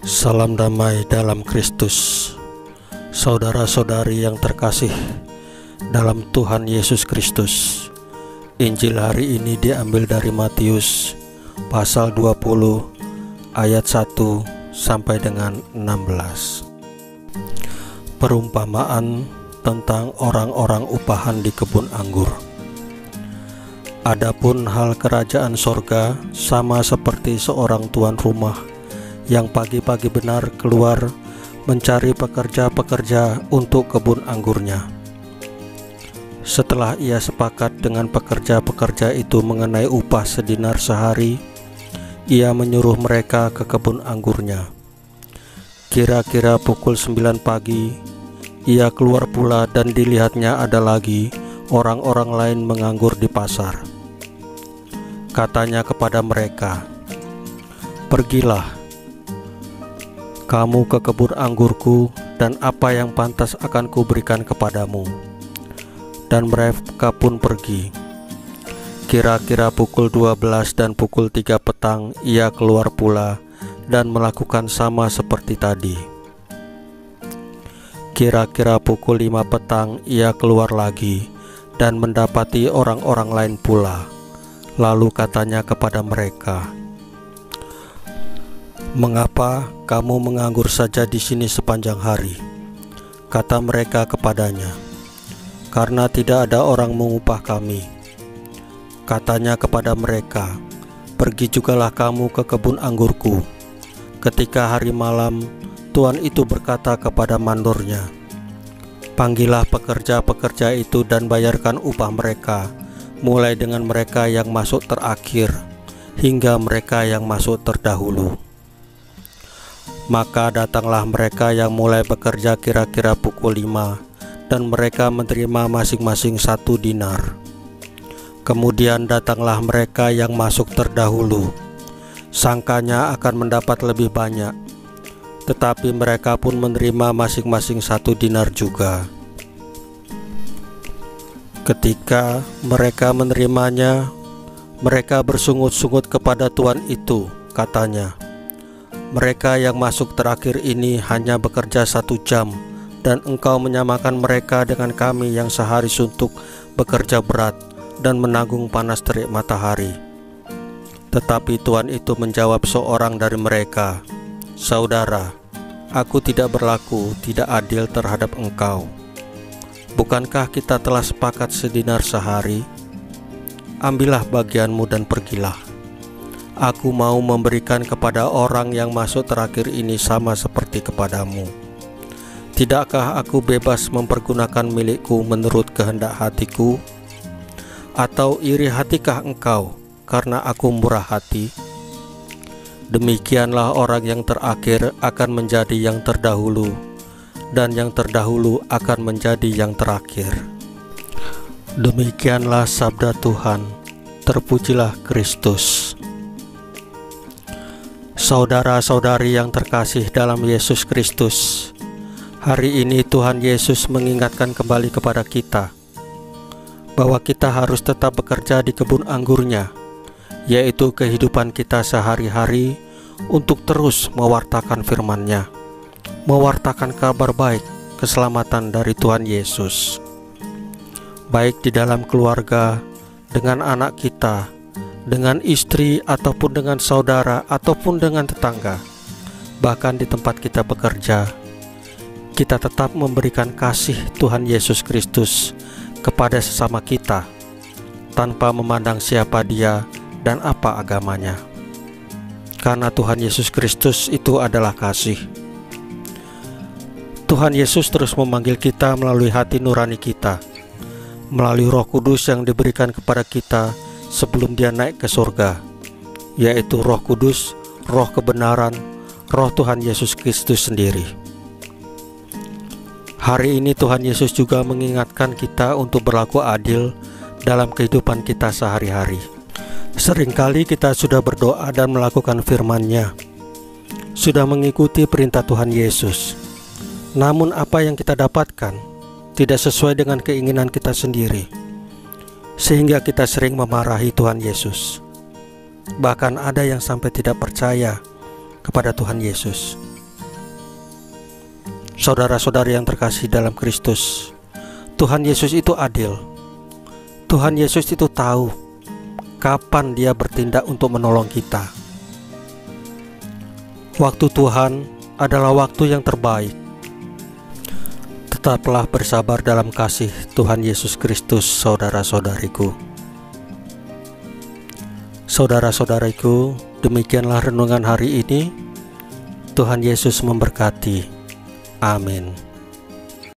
Salam damai dalam Kristus, saudara-saudari yang terkasih dalam Tuhan Yesus Kristus. Injil hari ini diambil dari Matius pasal 20 ayat 1 sampai dengan 16. Perumpamaan tentang orang-orang upahan di kebun anggur. Adapun hal kerajaan sorga sama seperti seorang tuan rumah yang pagi-pagi benar keluar mencari pekerja-pekerja untuk kebun anggurnya. Setelah ia sepakat dengan pekerja-pekerja itu mengenai upah sedinar sehari, ia menyuruh mereka ke kebun anggurnya. Kira-kira pukul 9 pagi, ia keluar pula dan dilihatnya ada lagi orang-orang lain menganggur di pasar. Katanya kepada mereka, "Pergilah kamu ke kebun anggurku, dan apa yang pantas akan kuberikan kepadamu." Dan mereka pun pergi. Kira-kira pukul 12 dan pukul 3 petang ia keluar pula dan melakukan sama seperti tadi. Kira-kira pukul 5 petang ia keluar lagi dan mendapati orang-orang lain pula. Lalu katanya kepada mereka, "Mengapa kamu menganggur saja di sini sepanjang hari?" Kata mereka kepadanya, "Karena tidak ada orang mengupah kami." Katanya kepada mereka, "Pergi jugalah kamu ke kebun anggurku." Ketika hari malam, tuan itu berkata kepada mandornya, "Panggillah pekerja-pekerja itu dan bayarkan upah mereka, mulai dengan mereka yang masuk terakhir hingga mereka yang masuk terdahulu." Maka datanglah mereka yang mulai bekerja kira-kira pukul 5, dan mereka menerima masing-masing 1 dinar. Kemudian datanglah mereka yang masuk terdahulu. Sangkanya akan mendapat lebih banyak, tetapi mereka pun menerima masing-masing 1 dinar juga. Ketika mereka menerimanya, mereka bersungut-sungut kepada tuan itu, katanya, "Mereka yang masuk terakhir ini hanya bekerja 1 jam, dan engkau menyamakan mereka dengan kami yang sehari suntuk bekerja berat dan menanggung panas terik matahari." Tetapi tuan itu menjawab seorang dari mereka, "Saudara, aku tidak berlaku tidak adil terhadap engkau. Bukankah kita telah sepakat sedinar sehari? Ambillah bagianmu dan pergilah. Aku mau memberikan kepada orang yang masuk terakhir ini sama seperti kepadamu. Tidakkah aku bebas mempergunakan milikku menurut kehendak hatiku? Atau iri hatikah engkau karena aku murah hati?" Demikianlah orang yang terakhir akan menjadi yang terdahulu, dan yang terdahulu akan menjadi yang terakhir. Demikianlah sabda Tuhan. Terpujilah Kristus. Saudara-saudari yang terkasih dalam Yesus Kristus, hari ini Tuhan Yesus mengingatkan kembali kepada kita bahwa kita harus tetap bekerja di kebun anggurnya, yaitu kehidupan kita sehari-hari, untuk terus mewartakan firman-Nya, mewartakan kabar baik keselamatan dari Tuhan Yesus, baik di dalam keluarga, dengan anak kita, dengan istri, ataupun dengan saudara, ataupun dengan tetangga. Bahkan di tempat kita bekerja, kita tetap memberikan kasih Tuhan Yesus Kristus kepada sesama kita, tanpa memandang siapa dia dan apa agamanya. Karena Tuhan Yesus Kristus itu adalah kasih. Tuhan Yesus terus memanggil kita melalui hati nurani kita, melalui Roh Kudus yang diberikan kepada kita sebelum Dia naik ke surga, yaitu Roh Kudus, Roh kebenaran, Roh Tuhan Yesus Kristus sendiri. Hari ini Tuhan Yesus juga mengingatkan kita untuk berlaku adil dalam kehidupan kita sehari-hari. Seringkali kita sudah berdoa dan melakukan firman-Nya, sudah mengikuti perintah Tuhan Yesus, namun apa yang kita dapatkan tidak sesuai dengan keinginan kita sendiri, sehingga kita sering memarahi Tuhan Yesus. Bahkan ada yang sampai tidak percaya kepada Tuhan Yesus. Saudara-saudari yang terkasih dalam Kristus, Tuhan Yesus itu adil. Tuhan Yesus itu tahu kapan Dia bertindak untuk menolong kita. Waktu Tuhan adalah waktu yang terbaik. Tetaplah bersabar dalam kasih Tuhan Yesus Kristus, saudara-saudariku. Saudara-saudariku, demikianlah renungan hari ini. Tuhan Yesus memberkati. Amin.